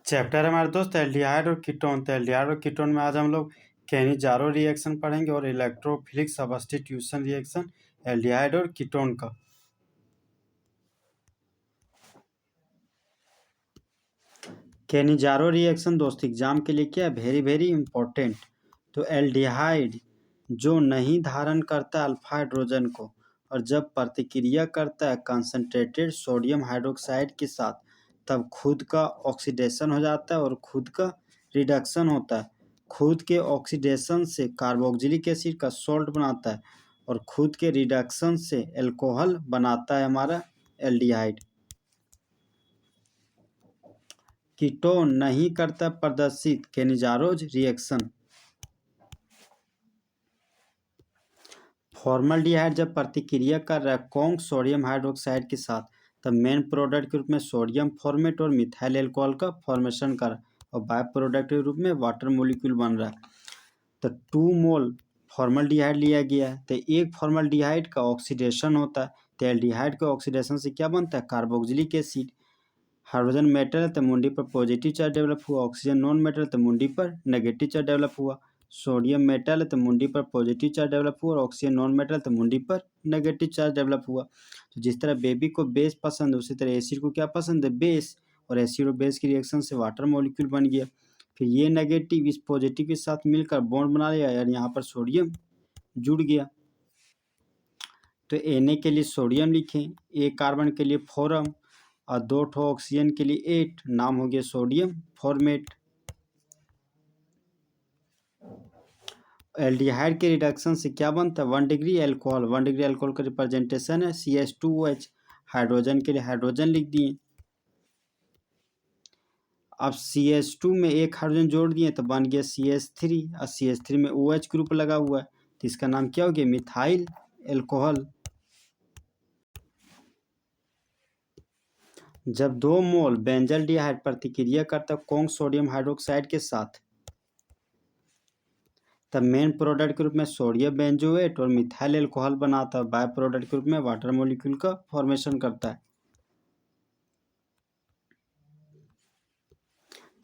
Chapter है हमारे दोस्त एल्डिहाइड और कीटोन। तो एल्डिहाइड और कीटोन में आज हम लोग केनिजारो रिएक्शन पढ़ेंगे और इलेक्ट्रोफिलिक सब्स्टिट्यूशन रिएक्शन एल्डिहाइड और कीटोन का। केनिजारो रिएक्शन दोस्त एग्जाम के लिए क्या है, वेरी वेरी इंपॉर्टेंट। तो एल्डिहाइड जो नहीं धारण करता अल्फा हाइड्रोजन को और जब प्रतिक्रिया करता है कंसंट्रेटेड सोडियम हाइड्रोक्साइड के साथ, तब खुद का ऑक्सीडेशन हो जाता है और खुद का रिडक्शन होता है। खुद के ऑक्सीडेशन से कार्बोक्सिलिक एसिड का सॉल्ट बनाता है और खुद के रिडक्शन से एल्कोहल बनाता है हमारा एल्डिहाइड। कीटोन नहीं करता प्रदर्शित केनिजारोज रिएक्शन। फॉर्मल्डिहाइड जब प्रतिक्रिया कर रहा है कौन सोडियम हाइड्रोक्साइड के साथ, तब मेन प्रोडक्ट के रूप में सोडियम फॉर्मेट और मिथाइल एल्कोहल का फॉर्मेशन कर और बाय प्रोडक्ट के रूप में वाटर मोलिक्यूल बन रहा है। तो 2 मोल फॉर्मल्डिहाइड लिया गया है, तो एक फॉर्मल्डिहाइड का ऑक्सीडेशन होता है। तो एल्डिहाइड के ऑक्सीडेशन से क्या बनता है, कार्बोक्सिलिक एसिड। हाइड्रोजन मेटल है तो मुंडी पर पॉजिटिव चार्ज डेवलप हुआ, ऑक्सीजन नॉन मेटल तो मुंडी पर नेगेटिव चार्ज डेवलप हुआ। सोडियम मेटल है तो मुंडी पर पॉजिटिव चार्ज डेवलप हुआ और ऑक्सीजन नॉन मेटल तो मुंडी पर नेगेटिव चार्ज डेवलप हुआ। तो जिस तरह बेबी को बेस पसंद है, उसी तरह एसिड को क्या पसंद है, बेस। और एसिड और बेस की रिएक्शन से वाटर मॉलिक्यूल बन गया। फिर ये नेगेटिव इस पॉजिटिव के साथ मिलकर बॉन्ड बना लिया और यहाँ पर सोडियम जुड़ गया। तो Na के लिए सोडियम लिखें, एक कार्बन के लिए फोरम और 2 ऑक्सीजन के लिए 8, नाम हो गया सोडियम फॉर्मेट। एल्डिहाइड के रिडक्शन से क्या बनता है, 1 डिग्री एल्कोहल। 1 डिग्री एल्कोहल का रिप्रेजेंटेशन है CH2OH। हाइड्रोजन के लिए हाइड्रोजन लिख दिए। अब CH2 में एक हाइड्रोजन जोड़ दिए तो बन गया CH3 और CH3 में OH ग्रुप लगा हुआ है, तो इसका नाम क्या हो गया, मिथाइल एल्कोहल। जब 2 मोल बेंजल्डिहाइड प्रतिक्रिया करता है कौन सोडियम हाइड्रोक्साइड के साथ, तब मेन प्रोडक्ट के रूप में सोडियम बेंजोएट और मिथाइल एल्कोहल बनाता है। बाय प्रोडक्ट के रूप में वाटर मॉलिक्यूल का फॉर्मेशन करता है।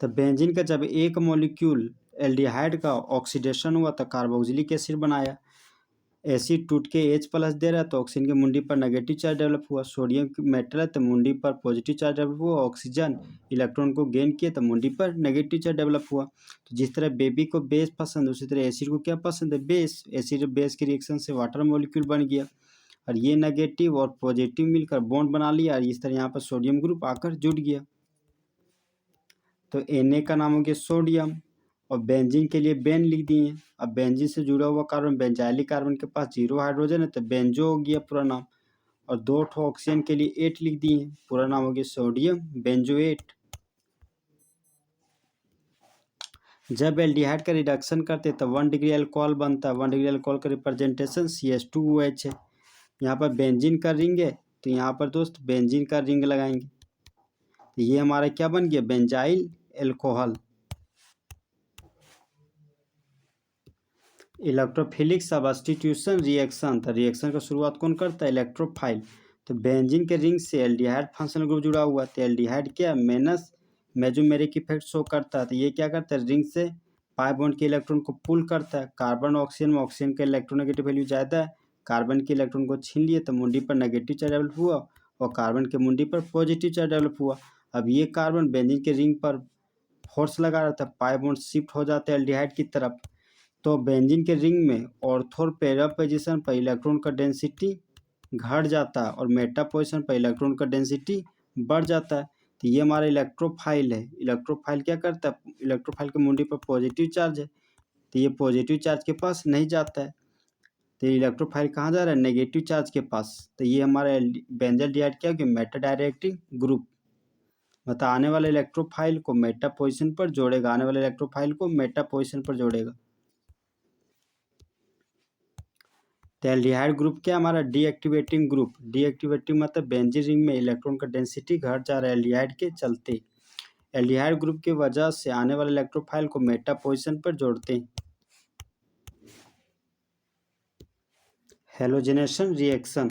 तो बेंजीन का जब एक मॉलिक्यूल एल्डिहाइड का ऑक्सीडेशन हुआ तो कार्बोक्सिलिक एसिड बनाया। एसिड टूट के H+ दे रहा है तो ऑक्सीजन की मुंडी पर नेगेटिव चार्ज डेवलप हुआ। सोडियम मेटल है तो मुंडी पर पॉजिटिव चार्ज डेवलप हुआ। ऑक्सीजन इलेक्ट्रॉन को गेन किया तो मुंडी पर नेगेटिव चार्ज डेवलप हुआ। तो जिस तरह बेबी को बेस पसंद है, उसी तरह एसिड को क्या पसंद है, बेस। एसिड और बेस की रिएक्शन से वाटर मॉलिक्यूल बन गया और ये नेगेटिव और पॉजिटिव मिलकर बॉन्ड बना लिया और इस तरह यहाँ पर सोडियम ग्रुप आकर जुड़ गया। तो Na का नाम हो गया सोडियम और बेंजीन के लिए बेन लिख दिए। अब बेंजीन से जुड़ा हुआ कार्बन बेंजाइलिक कार्बन के पास 0 हाइड्रोजन है तो बेंजो हो गया पूरा नाम। और 2 ऑक्सीजन के लिए 8 लिख दिए, पूरा नाम हो गया सोडियम बेंजोएट। जब एल्डिहाइड का रिडक्शन करते तो 1 डिग्री अल्कोहल बनता है। 1 डिग्री अल्कोहल का रिप्रेजेंटेशन CH2OH है। यहाँ पर बेंजीन का रिंग है तो यहाँ पर दोस्त बेंजीन का रिंग लगाएंगे, तो ये हमारा क्या बन गया, benzyl alcohol. Electrophilic substitution reaction, तो रिएक्शन का शुरुआत कौन करता है, इलेक्ट्रोफाइल। तो बेंजीन के रिंग से एल्डिहाइड फंक्शनल ग्रुप जुड़ा हुआ है तो एल्डिहाइड क्या मेनस मेजोमेरिक इफेक्ट शो करता है। तो ये क्या करता है, रिंग से पाई बॉन्ड के इलेक्ट्रॉन को पुल करता है। कार्बन ऑक्सीजन में ऑक्सीजन का इलेक्ट्रोनेगेटिव वैल्यू ज़्यादा है, कार्बन के इलेक्ट्रॉन को छीन लिए तो मुंडी पर नेगेटिव चार्ज डेवलप हुआ और कार्बन के मुंडी पर पॉजिटिव चार्ज डेवलप हुआ। अब ये कार्बन बेंजीन के रिंग पर फोर्स लगा रहा था, पाई बॉन्ड शिफ्ट हो जाता है एल्डिहाइड की तरफ। तो बेंजीन के रिंग में ऑर्थो पैरा पोजीशन पर इलेक्ट्रॉन का डेंसिटी घट जाता है और मेटा पोजीशन पर इलेक्ट्रॉन का डेंसिटी बढ़ जाता है। तो ये हमारा इलेक्ट्रोफाइल है। इलेक्ट्रोफाइल क्या करता है, इलेक्ट्रोफाइल के मुंडी पर पॉजिटिव चार्ज है तो ये पॉजिटिव चार्ज के पास नहीं जाता है, तो इलेक्ट्रोफाइल कहाँ जा रहा है, नेगेटिव चार्ज के पास। तो ये हमारा बेंजल्डिहाइड क्या हो, मेटा डायरेक्टिंग ग्रुप। मतलब आने वाले इलेक्ट्रोफाइल को मेटा पोजीशन पर जोड़ेगा, आने वाले इलेक्ट्रोफाइल को मेटा पोजीशन पर जोड़ेगा। तो एल्डिहाइड ग्रुप क्या हमारा, डीएक्टिवेटिंग ग्रुप। डीएक्टिवेटिंग मतलब बेंजीन रिंग में इलेक्ट्रॉन का डेंसिटी घट जा रहा है एल्डिहाइड के चलते। एल्डिहाइड ग्रुप की वजह से आने वाले इलेक्ट्रोफाइल को मेटा पोजीशन पर जोड़ते हैं। हेलोजेनेशन रिएक्शन,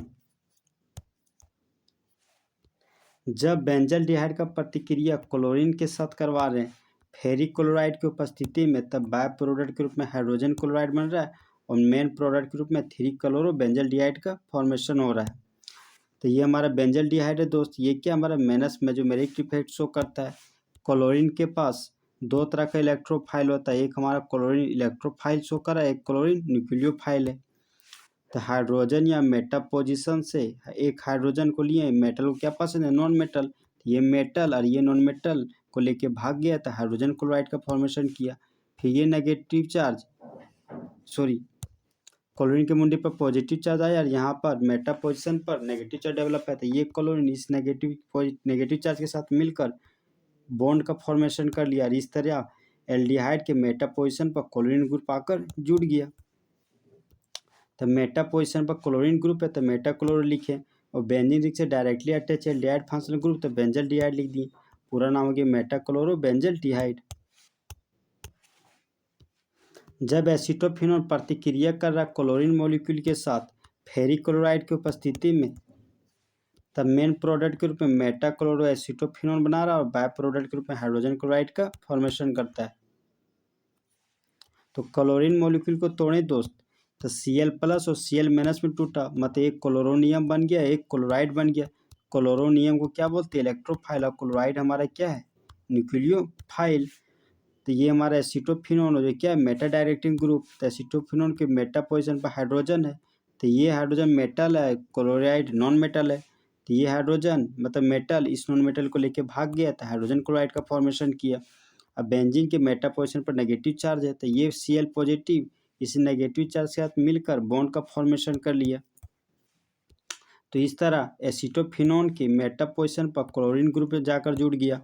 जब बेंजल्डिहाइड का प्रतिक्रिया क्लोरीन के साथ करवा रहे हैं फेरिक क्लोराइड की उपस्थिति में, तब बाय प्रोडक्ट के रूप में हाइड्रोजन क्लोराइड बन रहा है और मेन प्रोडक्ट के रूप में 3 क्लोरो बेंजल्डिहाइड का फॉर्मेशन हो रहा है। तो ये हमारा बेंजल्डिहाइड है दोस्त। ये क्या हमारा मेनस मेजोमेरिक इफेक्ट शो करता है। क्लोरीन के पास दो तरह का इलेक्ट्रोफाइल होता है, एक हमारा क्लोरीन इलेक्ट्रोफाइल शो कर रहा है, एक क्लोरीन न्यूक्लियोफाइल है। तो हाइड्रोजन या मेटा पोजीशन से एक हाइड्रोजन को लिए, मेटल को क्या पसंद है, नॉन मेटल, ये मेटल और ये नॉन मेटल को लेके भाग गया तो हाइड्रोजन क्लोराइड का फॉर्मेशन किया। फिर ये नेगेटिव चार्ज क्लोरीन के मुंडे पर पॉजिटिव चार्ज आया और यहाँ पर मेटा पोजीशन पर नेगेटिव चार्ज डेवलप है। तो ये क्लोरीन इस नेगेटिव चार्ज के साथ मिलकर बॉन्ड का फॉर्मेशन कर लिया और इस तरह एल्डिहाइड के मेटा पोजीशन पर क्लोरीन ग्रुप आकर जुड़ गया। तो मेटा पोजीशन पर क्लोरीन ग्रुप है तो मेटा क्लोरो लिखे, और बेंजीन रिंग से डायरेक्टली अटैच है एल्डिहाइड फंक्शनल ग्रुप तो बेंजल्डिहाइड लिख दिए। पूरा नाम हो गया मेटा क्लोरो बेंजल्डिहाइड। जब एसीटोफिनोन प्रतिक्रिया कर रहा क्लोरीन मॉलिक्यूल के साथ फेरिक क्लोराइड की उपस्थिति में, तब मेन प्रोडक्ट के रूप में मेटा क्लोरो एसीटोफिनोन बना रहा है और बाय प्रोडक्ट के रूप में हाइड्रोजन क्लोराइड का फॉर्मेशन करता है। तो क्लोरीन मॉलिक्यूल को तोड़े दोस्त, तो Cl प्लस और Cl माइनस में टूटा, मतलब एक क्लोरोनियम बन गया, एक क्लोराइड बन गया। क्लोरोनियम को क्या बोलते हैं, इलेक्ट्रोफाइल, और क्लोराइड हमारा क्या है, न्यूक्लियोफाइल। तो ये हमारा एसीटोफिनोन जो क्या है, मेटा डायरेक्टिंग ग्रुप। तो एसीटोफिनोन के मेटा पोजीशन पर हाइड्रोजन है, तो ये हाइड्रोजन मेटल है, क्लोराइड नॉन मेटल है। तो ये हाइड्रोजन मतलब मेटल इस नॉन मेटल को लेके भाग गया तो हाइड्रोजन क्लोराइड का फॉर्मेशन किया। अब बेंजीन के मेटा पोजीशन पर नेगेटिव चार्ज है तो ये Cl पॉजिटिव इस नेगेटिव चार्ज के साथ मिलकर बॉन्ड का फॉर्मेशन कर लिया। तो इस तरह एसीटोफिनोन के मेटा पोजीशन पर क्लोरीन ग्रुप में जाकर जुड़ गया।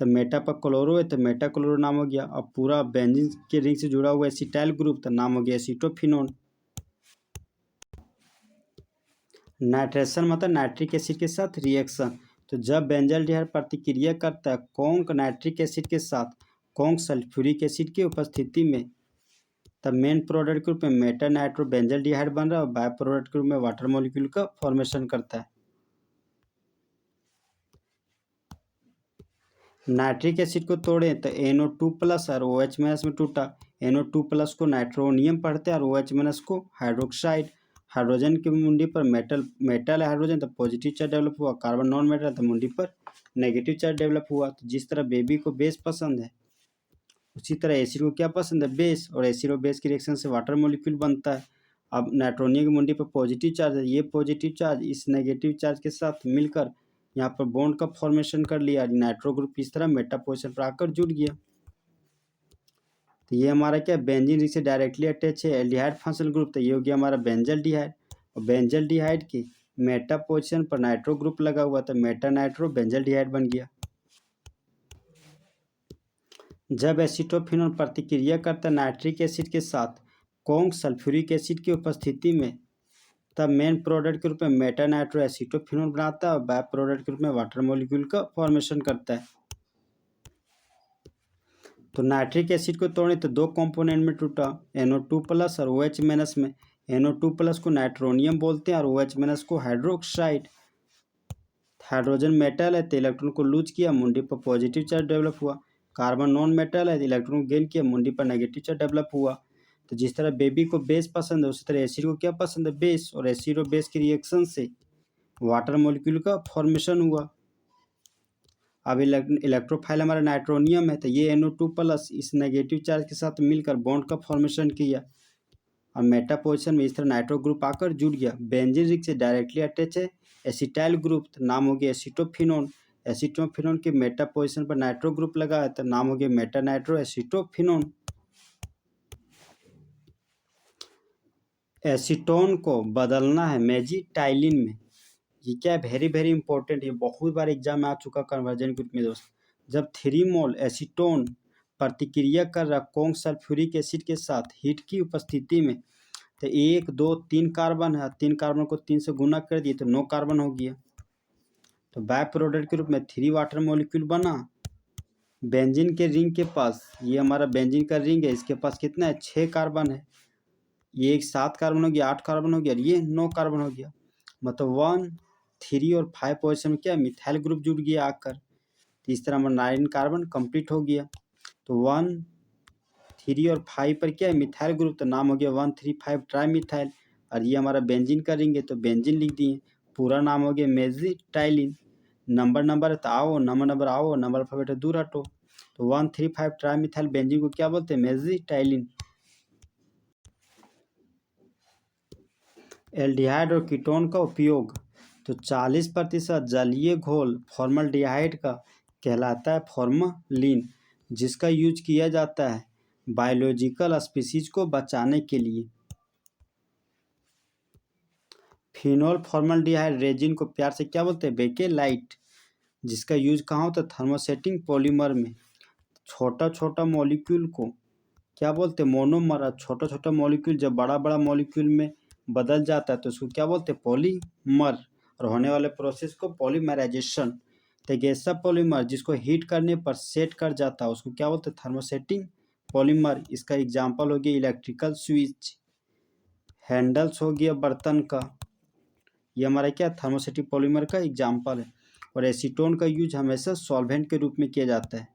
तो मेटा पर क्लोरो है तो मेटा क्लोरो नाम हो गया। अब पूरा बेंजीन के रिंग से जुड़ा हुआ एसिटाइल ग्रुप तो नाम हो गया एसीटोफिनोन। नाइट्रेशन मतलब नाइट्रिक एसिड के साथ रिएक्शन। तो जब बेंजल्डिहाइड प्रतिक्रिया करता है कौन नाइट्रिक एसिड के साथ कौन सल्फ्यूरिक एसिड की उपस्थिति में, तब मेन प्रोडक्ट के रूप में मेटा नाइट्रो बेंजल्डिहाइड बन रहा है और बाय प्रोडक्ट के रूप में वाटर मॉलिक्यूल का फॉर्मेशन करता है। नाइट्रिक एसिड को तोड़े तो NO2 प्लस और OH माइनस में टूटा। NO2 प्लस को नाइट्रोनियम पढ़ते हैं और OH माइनस को हाइड्रोक्साइड। हाइड्रोजन की मुंडी पर मेटल है हाइड्रोजन तो पॉजिटिव चार्ज डेवलप हुआ, कार्बन नॉन मेटल तो मुंडी पर नेगेटिव चार्ज डेवलप हुआ। तो जिस तरह बेबी को बेस पसंद है उसी तरह एसिड को क्या पसंद है, बेस, और एसिड और बेस की रिएक्शन से वाटर मॉलिक्यूल बनता है। अब नाइट्रोनियम की मुंडी पर पॉजिटिव चार्ज है, ये पॉजिटिव चार्ज इस नेगेटिव चार्ज के साथ मिलकर यहाँ पर बॉन्ड का फॉर्मेशन कर लिया, नाइट्रो ग्रुप इस तरह मेटा पोजीशन पर आकर जुड़ गया। तो ये हमारा क्या बेंजीन रिंग से डायरेक्टली अटैच है एल्डिहाइड फंक्शनल ग्रुप, तो ये हो गया हमारा बेंजल्डिहाइड। और बेंजल्डिहाइड के मेटा पोजीशन पर नाइट्रो ग्रुप लगा हुआ था, मेटा नाइट्रो बेंजल्डिहाइड बन गया। जब एसीटोफिनोन प्रतिक्रिया करता है नाइट्रिक एसिड के साथ कौन सल्फ्यूरिक एसिड की उपस्थिति में, तब मेन प्रोडक्ट के रूप में मेटा नाइट्रो एसीटोफिनोन बनाता है और बाय प्रोडक्ट के रूप में वाटर मॉलिक्यूल का फॉर्मेशन करता है। तो नाइट्रिक एसिड को तोड़े तो दो कंपोनेंट में टूटा, NO2 प्लस और OH माइनस में। NO2 प्लस को नाइट्रोनियम बोलते हैं और OH माइनस को हाइड्रोक्साइड। हाइड्रोजन मेटल है तो इलेक्ट्रॉन को लूज किया, मुंडी पर पॉजिटिव चार्ज डेवलप हुआ। कार्बन नॉन मेटल है तो इलेक्ट्रॉन को गेन किया, मुंडी पर नेगेटिव चार्ज डेवलप हुआ। तो जिस तरह बेबी को बेस पसंद है उसी तरह एसिड को क्या पसंद है, बेस, और एसिड और बेस की रिएक्शन से वाटर मॉलिक्यूल का फॉर्मेशन हुआ। अब इलेक्ट्रोफाइल हमारा नाइट्रोनियम है तो ये NO2 प्लस इस नेगेटिव चार्ज के साथ मिलकर बॉन्ड का फॉर्मेशन किया और मेटा पोजीशन में इस तरह नाइट्रो ग्रुप आकर जुड़ गया। बेंजीन रिंग से डायरेक्टली अटैच है एसिटाइल ग्रुप तो नाम हो गया एसीटोफिनोन। एसीटोफिनोन के मेटा पोजीशन पर नाइट्रो ग्रुप लगा है तो नाम हो गया मेटा नाइट्रो एसीटोफिनोन। एसीटोन को बदलना है मेजिटाइलिन में, ये क्या है, वेरी इंपॉर्टेंट, ये बहुत बार एग्जाम में आ चुका कन्वर्जन ग्रुप में दोस्त। जब 3 मोल एसीटोन प्रतिक्रिया कर रहा कौन सल्फ्यूरिक एसिड के साथ हीट की उपस्थिति में, तो 1 2 3 कार्बन है, 3 कार्बन को 3 से गुना कर दिए तो 9 कार्बन हो गया। तो बाय प्रोडक्ट के रूप में 3 वाटर मॉलिक्यूल बना। बेंजीन के रिंग के पास, ये हमारा बेंजीन का रिंग है, इसके पास कितना है, 6 कार्बन है। ये एक 7 कार्बन हो गया, 8 कार्बन हो गया, ये 9 कार्बन हो गया। मतलब 1 3 और 5 पोजिशन में क्या मिथाइल ग्रुप जुड़ गया आकर। तो इस तरह हमारा 9 कार्बन कंप्लीट हो गया। तो 1, 3 और 5 पर क्या है मिथाइल ग्रुप, तो नाम हो गया 1,3,5 ट्राई मिथाइल। और ये हमारा बेंजीन करेंगे तो बेंजीन लिख दिए, पूरा नाम हो गया मेजिटाइलिन। नंबर है तो आओ नंबर आओ, नंबर अल्फाबेट दूर हटो। तो 1,3,5 ट्राई मिथाइल बेंजीन को क्या बोलते हैं मेजिटाइलिन। एल्डिहाइड और कीटोन का उपयोग, तो 40% जलीय घोल फॉर्मल्डिहाइड का कहलाता है फॉर्मलिन, जिसका यूज किया जाता है बायोलॉजिकल स्पीसीज को बचाने के लिए। फिनोल फॉर्मल्डिहाइड रेजिन को प्यार से क्या बोलते हैं बेकेलाइट, जिसका यूज कहाँ होता है थर्मोसेटिंग पॉलीमर में। छोटा छोटा मॉलिक्यूल को क्या बोलते हैं मोनोमर। छोटा छोटा मॉलिक्यूल जब बड़ा बड़ा मॉलिक्यूल में बदल जाता है तो उसको क्या बोलते हैं पॉलीमर, और होने वाले प्रोसेस को पॉलीमराइजेशन। तो एक ऐसा पॉलीमर जिसको हीट करने पर सेट कर जाता है उसको क्या बोलते हैं थर्मोसेटिंग पॉलीमर। इसका एग्जाम्पल हो गया इलेक्ट्रिकल स्विच, हैंडल्स हो गया बर्तन का, ये हमारा क्या थर्मोसेटिक पॉलीमर का एग्जाम्पल है। और एसीटोन का यूज हमेशा सॉल्वेंट के रूप में किया जाता है।